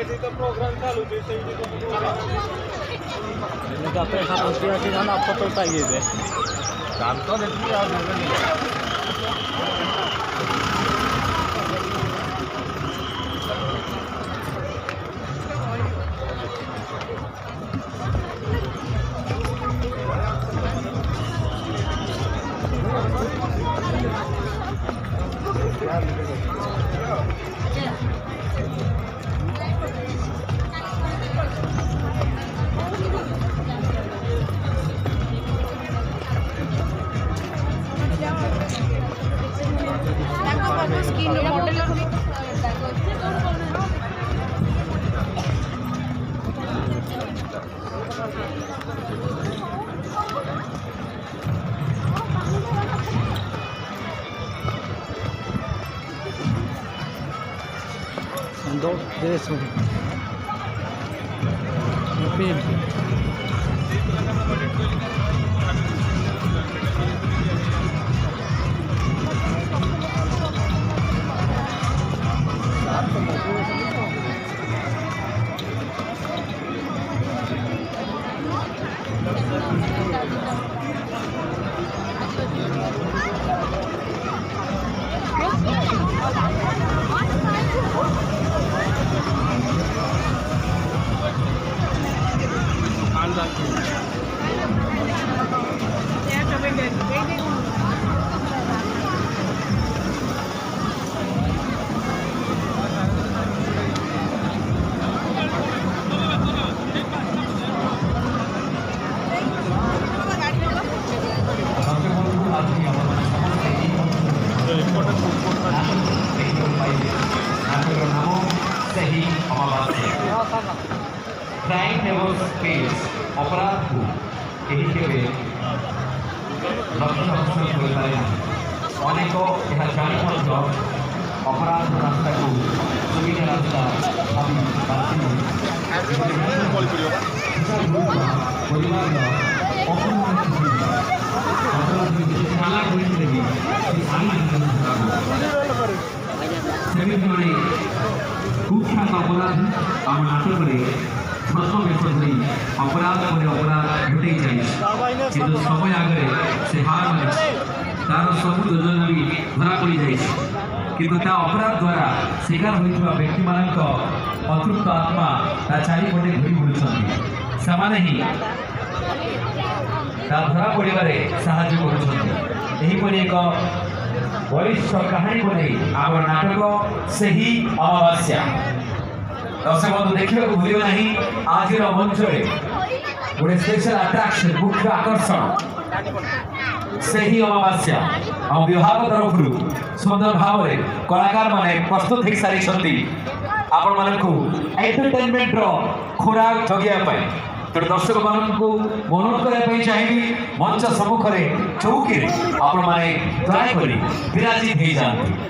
Programme चालू आपल्या हातात ना फोटो पाहिजे चालतो dos de eso. Bien. Crime never fails. अपराध को यही केवे लक्ष्य हासिल करें अनेक यह जानी अपराध रास्ता को सुविधा रास्ता अभी कुख्यात अपराध आम नाटक छद्म वेश धरी अपराध पर अपराध घटे जाए किंतु समय आगे से हार मानी तार सब योजना भी धरा पड़ जाए किंतु अपराध द्वारा शिकार होता व्यक्ति मान अतृप्त आत्मा चारिपटे घूरी बुलूँ से ही धरा पड़े साहय कर एक वरिष्ठ कहानी को नहीं आम नाटक से ही अमावास्या दर्शक बंधु देखा भूल ना आज मंच गोटे स्पेशल अट्राक्शन मुख्य आकर्षण से ही अमावास्या आम विभाग तरफ सुंदर भाव में कलाकार माने प्रस्तुत हो सारी आपण मानक एंटरटेनमेंट खोराक जगिया तो दर्शक मान मनोज करने चाहिए मंच सम्मुखें चौकी आपण मैंने दयाकोरी विराजित हो जाती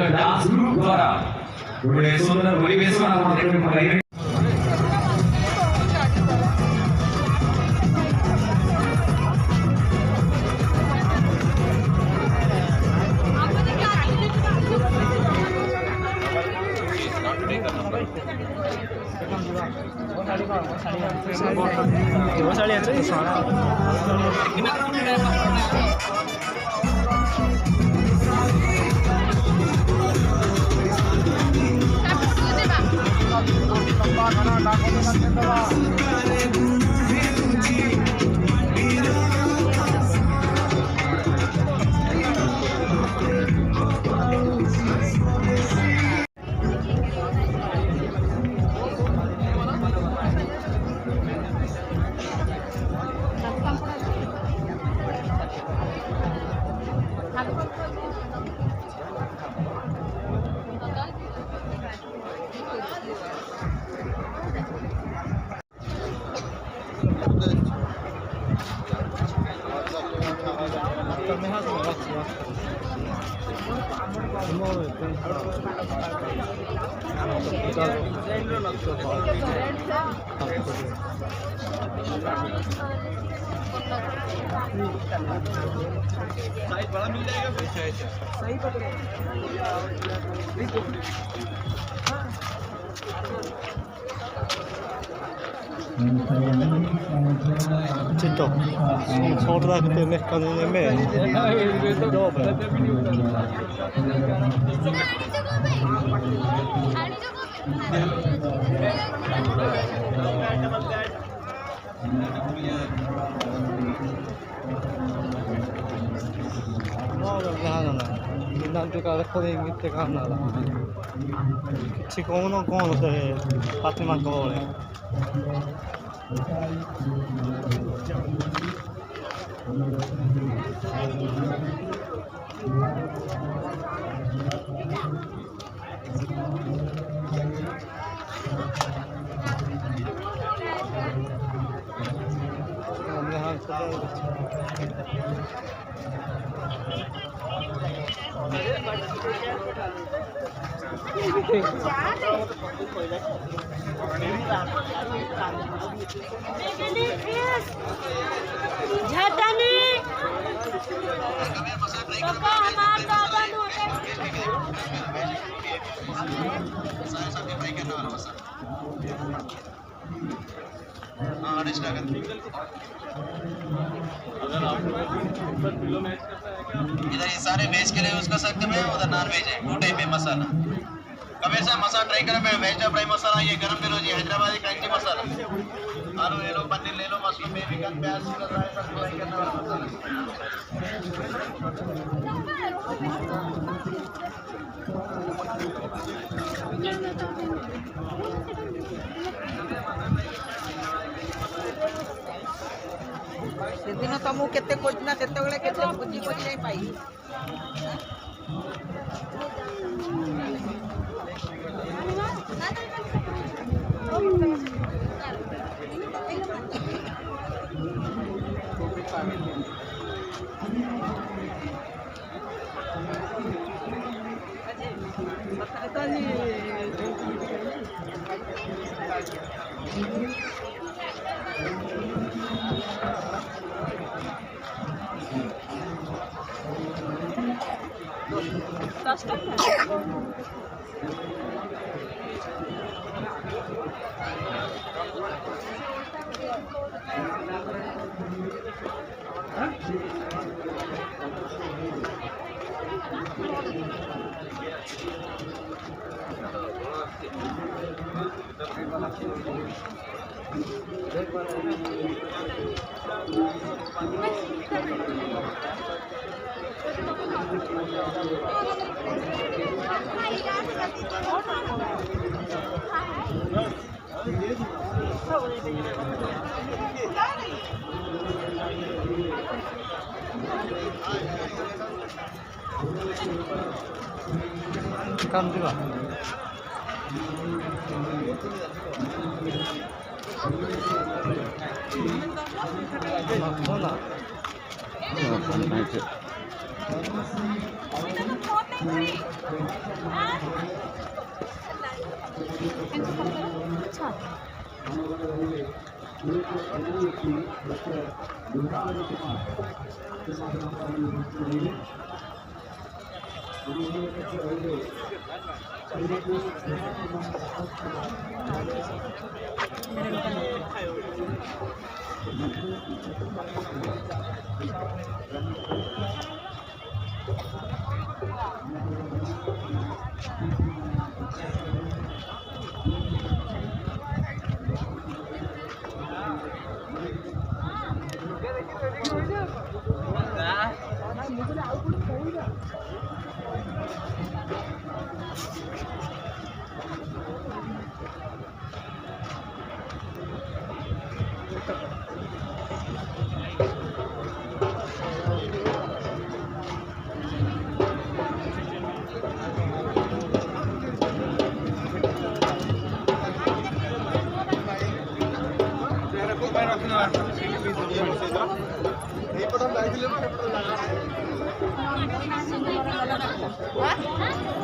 डांस ग्रुप द्वारा सुंदर परिवेश बड़ा मिल जाएगा सही पकड़े 진짜 서울대학교 때なんとかこれ見てかんならちこのコーンでパティマンコーレइधर ये सारे वेज के लिए यूज कर सकते हैं, उधर नॉन वेज है 2 टाइप है मसाला। कभी ऐसा मसाला ट्राई करें, वेज फ्राई मसाला, ये गरम ले लो जी, हैदराबादी क्रंची मसाला, आलू ले लो, पनीर ले लो, मशरूम, बेबीकॉर्न, प्याज, सब फ्राई करने वाला मसाला। ସେଦିନ ତମକୁ କେତେ କହୁଛି ନା ସେତେବେଳେ କେତେ ବୁଝି କରି ଯାଇ ପାଇ 감지가 전화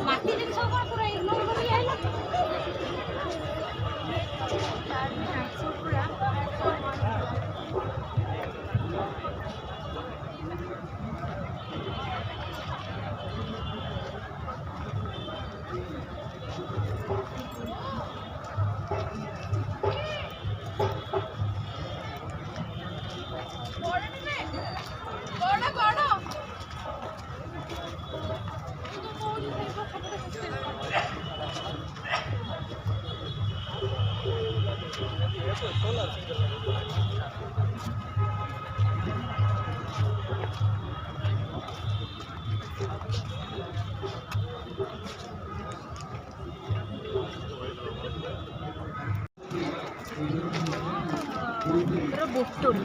ମାଟି ଜିନିଷ କଣ ପୁରା ଇଗ୍ନୋର କରି ଆଇଲା बोट